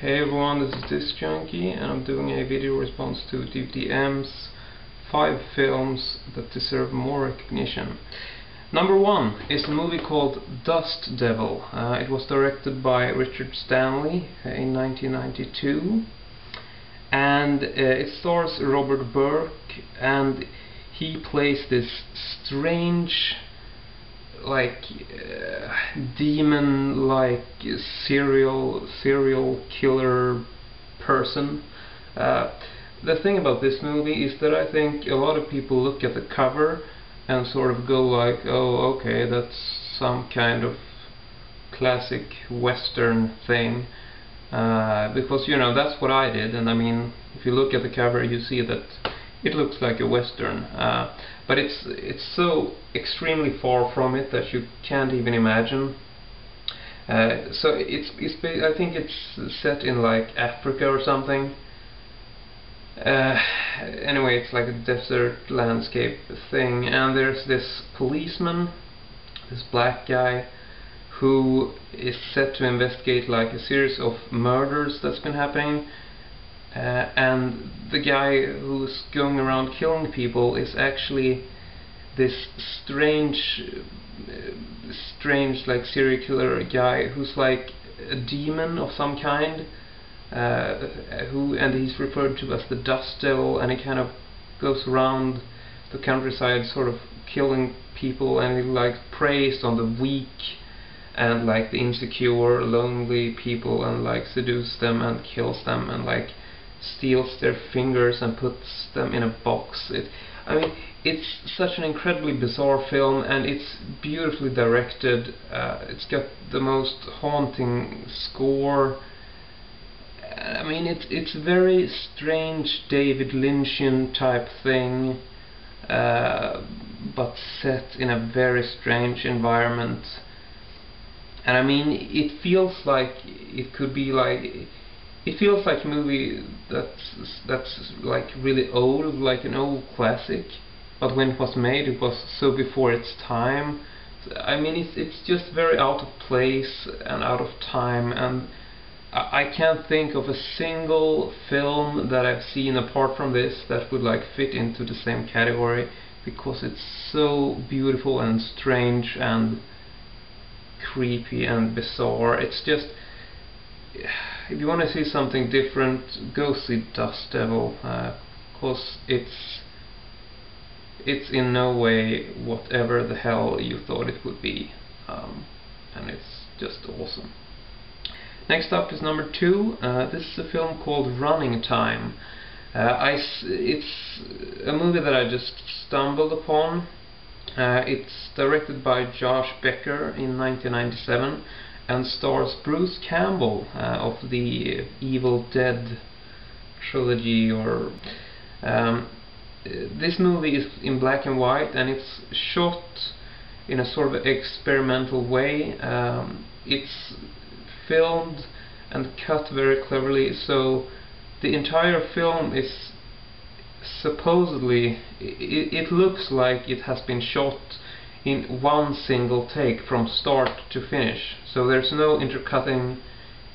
Hey everyone, this is discjunkie and I'm doing a video response to DVDeMm's 5 films that deserve more recognition. Number 1 is a movie called Dust Devil. It was directed by Richard Stanley in 1992 and it stars Robert Burke, and he plays this strange demon-like serial killer person. The thing about this movie is that I think a lot of people look at the cover and sort of go like, oh, okay, that's some kind of classic Western thing, because you know that's what I did. And I mean, if you look at the cover, you see that it looks like a Western, but it's so extremely far from it that you can't even imagine. So I think it's set in like Africa or something. Anyway, it's like a desert landscape thing, and there's this policeman, this black guy, who is set to investigate like a series of murders that's been happening. And the guy who's going around killing people is actually this strange like serial killer guy who's like a demon of some kind, and he's referred to as the Dust Devil, and he kind of goes around the countryside sort of killing people, and he like preys on the weak and like the insecure, lonely people, and like seduces them and kills them and like steals their fingers and puts them in a box. I mean, it's such an incredibly bizarre film, and it's beautifully directed. It's got the most haunting score. I mean, it's very strange David Lynchian type thing, but set in a very strange environment. And I mean, it feels like it could be like, it feels like a movie that's like really old, like an old classic, but when it was made it was so before its time. I mean, it's just very out of place and out of time, and I can't think of a single film that I've seen apart from this that would like fit into the same category, because it's so beautiful and strange and creepy and bizarre. It's just, if you want to see something different, go see Dust Devil, because it's in no way whatever the hell you thought it would be, and it's just awesome. Next up is number 2. This is a film called Running Time. It's a movie that I just stumbled upon. It's directed by Josh Becker in 1997 and stars Bruce Campbell of the Evil Dead trilogy. This movie is in black and white, and it's shot in a sort of experimental way. It's filmed and cut very cleverly, so the entire film is supposedly, it looks like it has been shot in one single take from start to finish. So there's no intercutting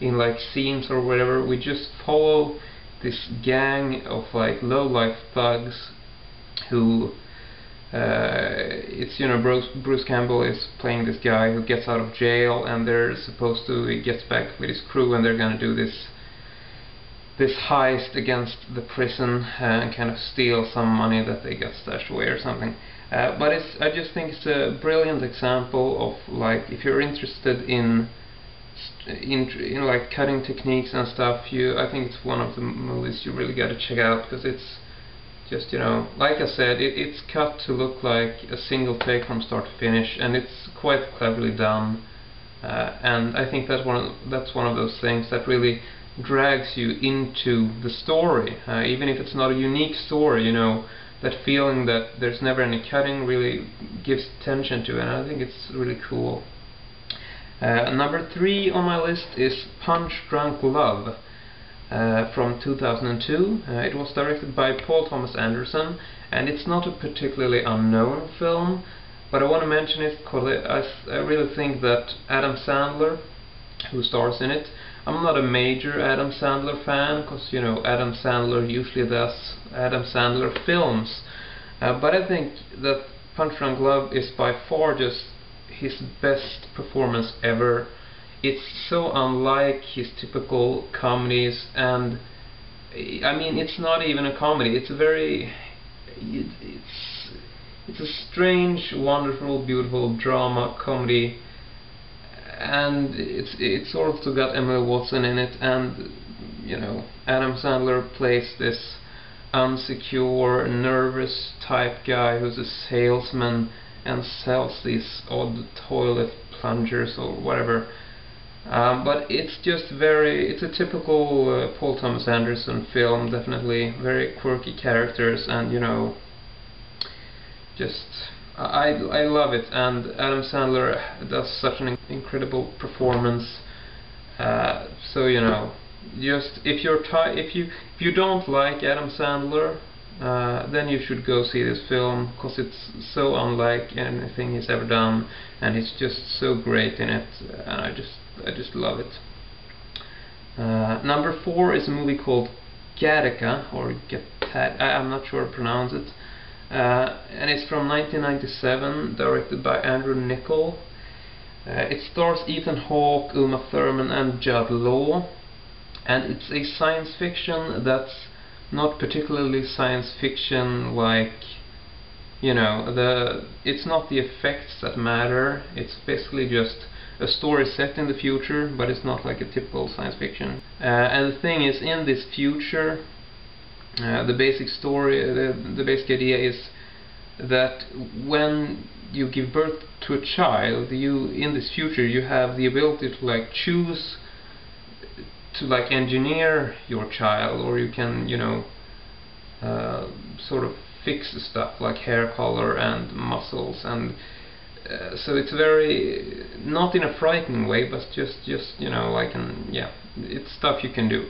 in like scenes or whatever. We just follow this gang of like low-life thugs who it's, you know, Bruce Campbell is playing this guy who gets out of jail, and they're supposed to, he gets back with his crew, and they're gonna do this heist against the prison and kind of steal some money that they got stashed away or something. But I just think it's a brilliant example of, like, if you're interested in like cutting techniques and stuff, I think it's one of the movies you really gotta check out, because it's just, you know, like I said, it's cut to look like a single take from start to finish, and it's quite cleverly done. And I think that's one of those things that really drags you into the story, even if it's not a unique story. You know, that feeling that there's never any cutting really gives tension to it, and I think it's really cool. Number 3 on my list is Punch Drunk Love, from 2002. It was directed by Paul Thomas Anderson, and it's not a particularly unknown film, but I want to mention it because I really think that Adam Sandler, who stars in it, I'm not a major Adam Sandler fan, because you know Adam Sandler usually does Adam Sandler films, but I think that Punch Drunk Love is by far just his best performance ever. It's so unlike his typical comedies, and I mean, it's not even a comedy. It's a very, it's a strange, wonderful, beautiful drama comedy, and it's also got Emily Watson in it, and you know, Adam Sandler plays this unsecure, nervous type guy who's a salesman and sells these odd toilet plungers or whatever. But it's just it's a typical Paul Thomas Anderson film, definitely. Very quirky characters, and you know, just I love it, and Adam Sandler does such an incredible performance. So you know, just if you don't like Adam Sandler, then you should go see this film, because it's so unlike anything he's ever done, and he's just so great in it, and I just love it. Number 4 is a movie called Gattaca, or Gattaca, I'm not sure how to pronounce it, and it's from 1997, directed by Andrew Niccol. It stars Ethan Hawke, Uma Thurman, and Judd Law, and it's a science fiction that's not particularly science fiction like, you know, it's not the effects that matter. It's basically just a story set in the future, but it's not like a typical science fiction. And the thing is, in this future, the basic story, the basic idea is that when you give birth to a child, in this future you have the ability to like choose to like engineer your child, or you can, you know, sort of fix stuff like hair color and muscles, and so it's very, not in a frightening way, but just you know, like it's stuff you can do,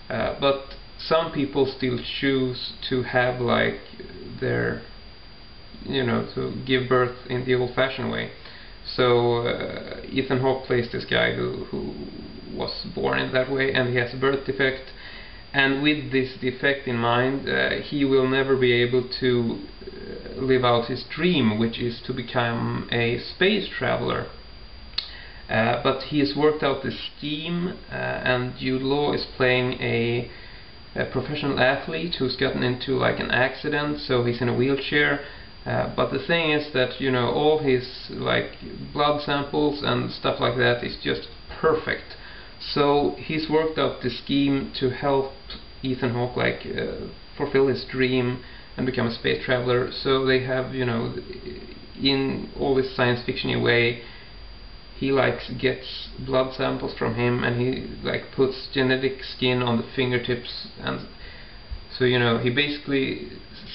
but some people still choose to have like their, you know, to give birth in the old-fashioned way. So Ethan Hawke plays this guy who was born in that way, and he has a birth defect, and with this defect in mind, he will never be able to live out his dream, which is to become a space traveler. But he has worked out this scheme, and Jude Law is playing a professional athlete who's gotten into like an accident, so he's in a wheelchair. But the thing is that, you know, all his like blood samples and stuff like that is just perfect. So he's worked out the scheme to help Ethan Hawke like fulfill his dream and become a space traveler. So they have, you know, in all this science fiction-y way, he like gets blood samples from him, and he like puts genetic skin on the fingertips, and so, you know, he basically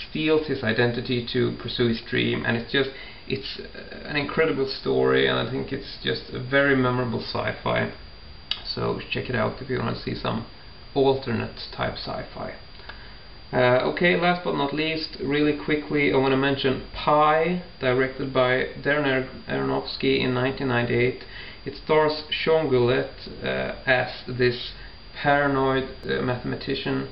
steals his identity to pursue his dream, and it's an incredible story, and I think it's just a very memorable sci-fi. So check it out if you want to see some alternate type sci-fi. Okay, last but not least, really quickly, I want to mention Pi, directed by Darren Aronofsky in 1998. It stars Sean Gillette as this paranoid mathematician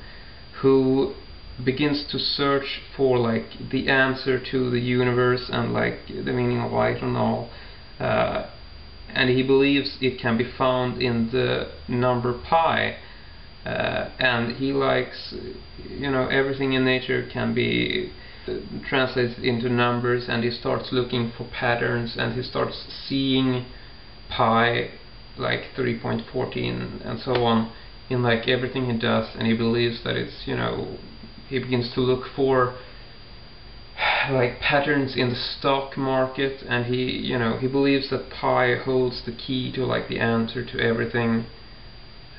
who begins to search for like the answer to the universe and like the meaning of life and all, and he believes it can be found in the number pi, and he likes, you know, everything in nature can be translated into numbers, and he starts looking for patterns, and he starts seeing pi like 3.14 and so on in like everything he does, and he believes that it's, you know, he begins to look for like patterns in the stock market, and he, you know, he believes that pi holds the key to like the answer to everything,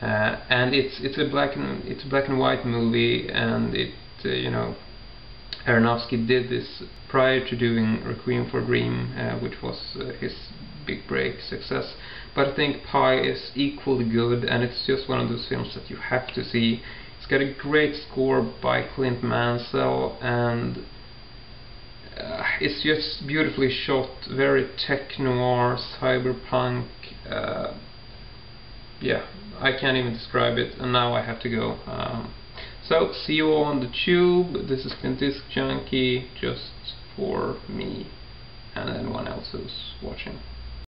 and it's a black and white movie, and it you know, Aronofsky did this prior to doing Requiem for a Dream, which was his big break success. But I think Pi is equally good, and it's just one of those films that you have to see. It's got a great score by Clint Mansell, and it's just beautifully shot, very tech noir, cyberpunk. Yeah, I can't even describe it, and now I have to go. So see you all on the tube. This has been discjunkie, just for me and anyone else who's watching.